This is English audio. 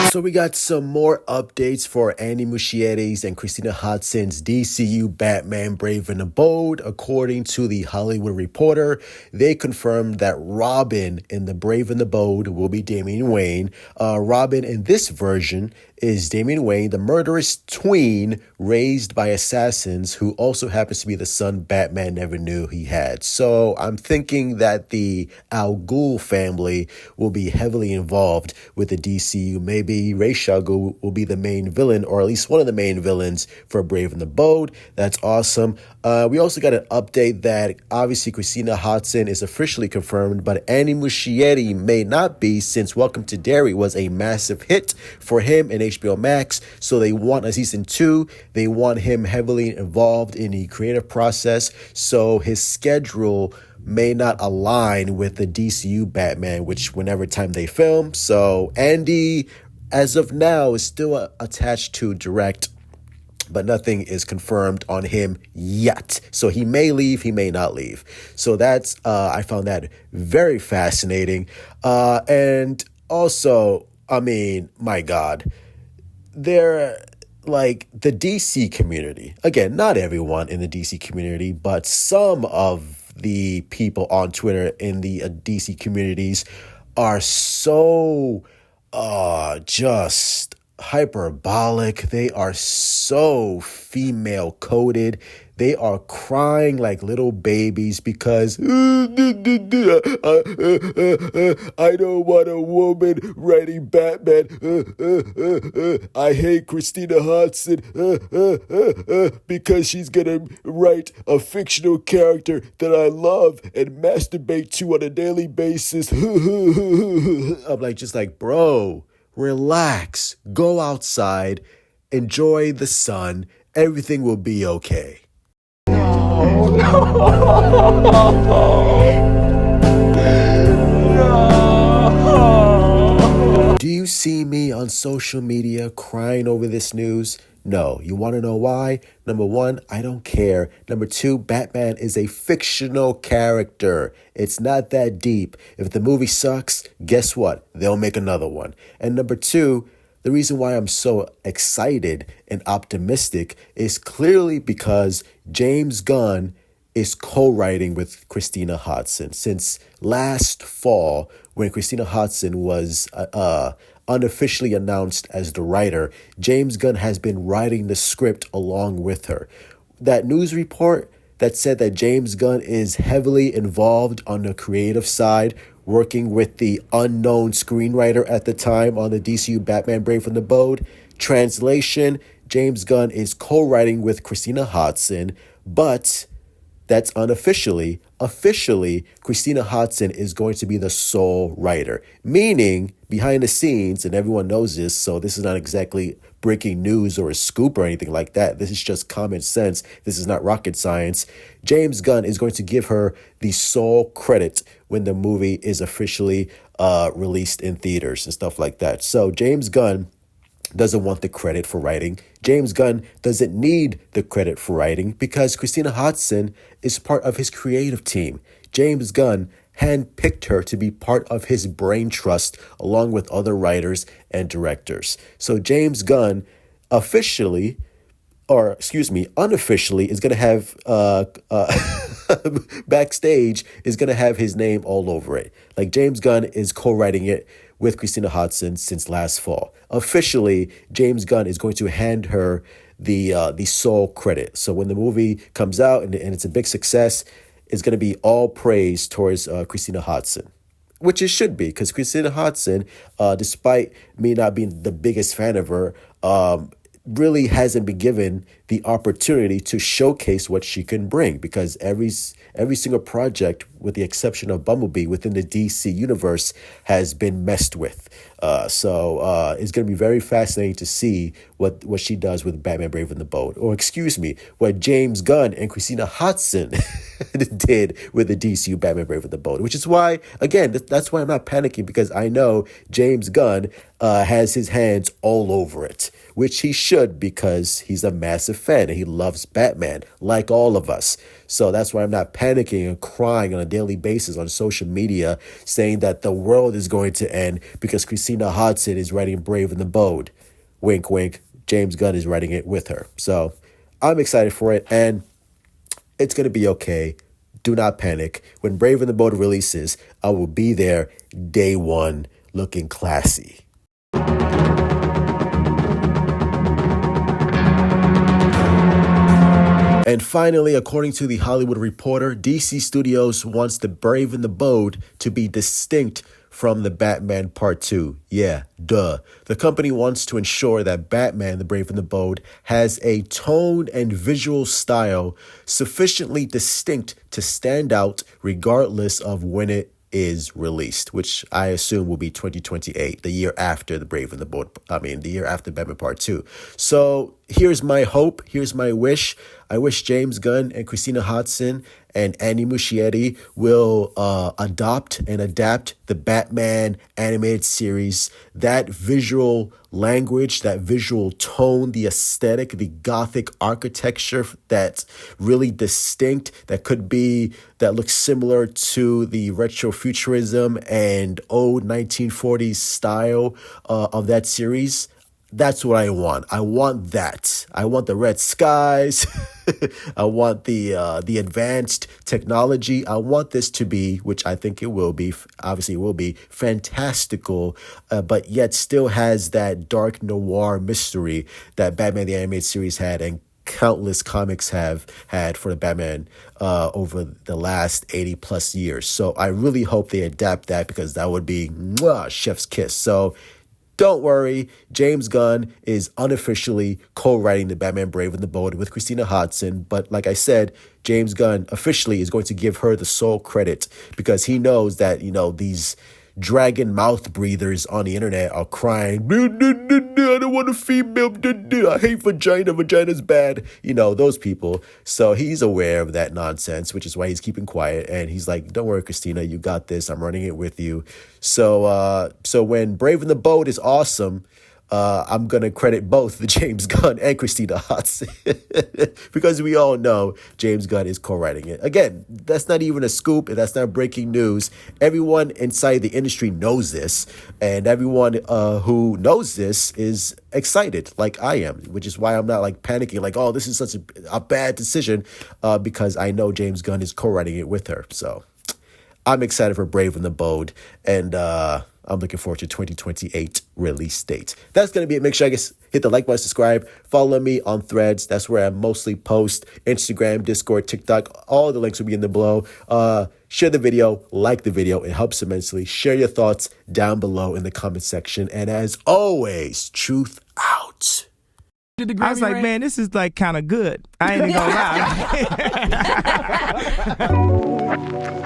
So we got some more updates for Andy Muschietti's and Christina Hodson's DCU Batman Brave and the Bold. According to the Hollywood Reporter, they confirmed that Robin in the Brave and the Bold will be Damian Wayne. Robin in this version is Damian Wayne, the murderous tween raised by assassins who also happens to be the son Batman never knew he had. So I'm thinking that the Al Ghul family will be heavily involved with the DCU. Maybe Ra's al Ghul will be the main villain, or at least one of the main villains for Brave and the Bold. That's awesome. We also got an update that obviously Christina Hodson is officially confirmed, but Andy Muschietti may not be, since Welcome to Derry was a massive hit for him and HBO Max. So they want a season 2. They want him heavily involved in the creative process. So his schedule may not align with the DCU Batman, which whenever time they film. So Andy, as of now, is still attached to direct, but nothing is confirmed on him yet. So he may leave, he may not leave. So that's, I found that very fascinating. And also, I mean, my God, they're like the DC community. Again, not everyone in the DC community, but some of the people on Twitter in the DC communities are so just hyperbolic. They are so female coded. They are crying like little babies because I don't want a woman writing Batman. I hate Christina Hodson because she's gonna write a fictional character that I love and masturbate to on a daily basis. I'm like, just like, bro, relax, go outside, enjoy the sun, everything will be okay. Do you see me on social media crying over this news? No. You want to know why? Number one, I don't care. Number two, Batman is a fictional character. It's not that deep. If the movie sucks, guess what? They'll make another one. And number two, the reason why I'm so excited and optimistic is clearly because James Gunn is co-writing with Christina Hodson. Since last fall, when Christina Hodson was unofficially announced as the writer, James Gunn has been writing the script along with her. That news report that said that James Gunn is heavily involved on the creative side, working with the unknown screenwriter at the time on the DCU Batman Brave and the Bold. Translation, James Gunn is co-writing with Christina Hodson, but that's unofficially. Officially, Christina Hodson is going to be the sole writer, meaning behind the scenes, and everyone knows this, so this is not exactly breaking news or a scoop or anything like that. This is just common sense. This is not rocket science. James Gunn is going to give her the sole credit when the movie is officially released in theaters and stuff like that. So James Gunn doesn't want the credit for writing. James Gunn doesn't need the credit for writing because Christina Hodson is part of his creative team. James Gunn handpicked her to be part of his brain trust along with other writers and directors. So James Gunn unofficially is going to have backstage is going to have his name all over it. Like James Gunn is co-writing it with Christina Hodson since last fall. Officially, James Gunn is going to hand her the sole credit. So when the movie comes out and it's a big success, it's going to be all praise towards Christina Hodson, which it should be, because Christina Hodson, despite me not being the biggest fan of her, really hasn't been given the opportunity to showcase what she can bring, because every single project, with the exception of Bumblebee within the DC universe, has been messed with. So it's going to be very fascinating to see what she does with Batman Brave and the Bold, or excuse me, what James Gunn and Christina Hodson did with the DCU Batman Brave and the Bold, which is why, again, that's why I'm not panicking, because I know James Gunn has his hands all over it, which he should, because he's a massive fan and he loves Batman like all of us. So that's why I'm not panicking and crying on a daily basis on social media saying that the world is going to end because Christina Hodson is writing Brave and the Bold. Wink, wink. James Gunn is writing it with her. So I'm excited for it, and it's going to be okay. Do not panic. When Brave and the Bold releases, I will be there day one looking classy. And finally, according to The Hollywood Reporter, DC Studios wants the Brave and the Bold to be distinct from the Batman Part 2. Yeah, duh. The company wants to ensure that Batman, the Brave and the Bold, has a tone and visual style sufficiently distinct to stand out regardless of when it is released, which I assume will be 2028, the year after the Brave and the Bold. The year after Batman Part 2. So here's my hope. Here's my wish. I wish James Gunn and Christina Hodson and Andy Muschietti will adopt and adapt the Batman animated series. That visual language, that visual tone, the aesthetic, the gothic architecture that's really distinct, that looks similar to the retrofuturism and old 1940s style of that series. That's what I want. I want that. I want the red skies. I want the advanced technology. I want this to be, which I think it will be, obviously it will be, fantastical, but yet still has that dark noir mystery that Batman the Animated Series had and countless comics have had for the Batman over the last 80 plus years. So I really hope they adapt that, because that would be chef's kiss. So don't worry, James Gunn is unofficially co-writing the Batman Brave and the Bold with Christina Hodson. But like I said, James Gunn officially is going to give her the sole credit, because he knows that, these dragon mouth breathers on the internet are crying, I don't want a female, I hate vagina, vagina's bad, those people. So he's aware of that nonsense, which is why he's keeping quiet. And he's like, don't worry, Christina, you got this. I'm running it with you. So when Brave and the Bold is awesome, I'm going to credit both the James Gunn and Christina Hodson because we all know James Gunn is co-writing it. Again, that's not even a scoop. That's not breaking news. Everyone inside the industry knows this, and everyone who knows this is excited like I am, which is why I'm not like panicking like, oh, this is such a bad decision, because I know James Gunn is co-writing it with her. So I'm excited for Brave and the Bold, and I'm looking forward to 2028 release date. That's going to be it. Make sure hit the like button, subscribe, follow me on Threads. That's where I mostly post. Instagram, Discord, TikTok. All the links will be in the below. Share the video, like the video. It helps immensely. Share your thoughts down below in the comment section. And as always, truth out. I was like, man, this is like kind of good. I ain't even gonna lie.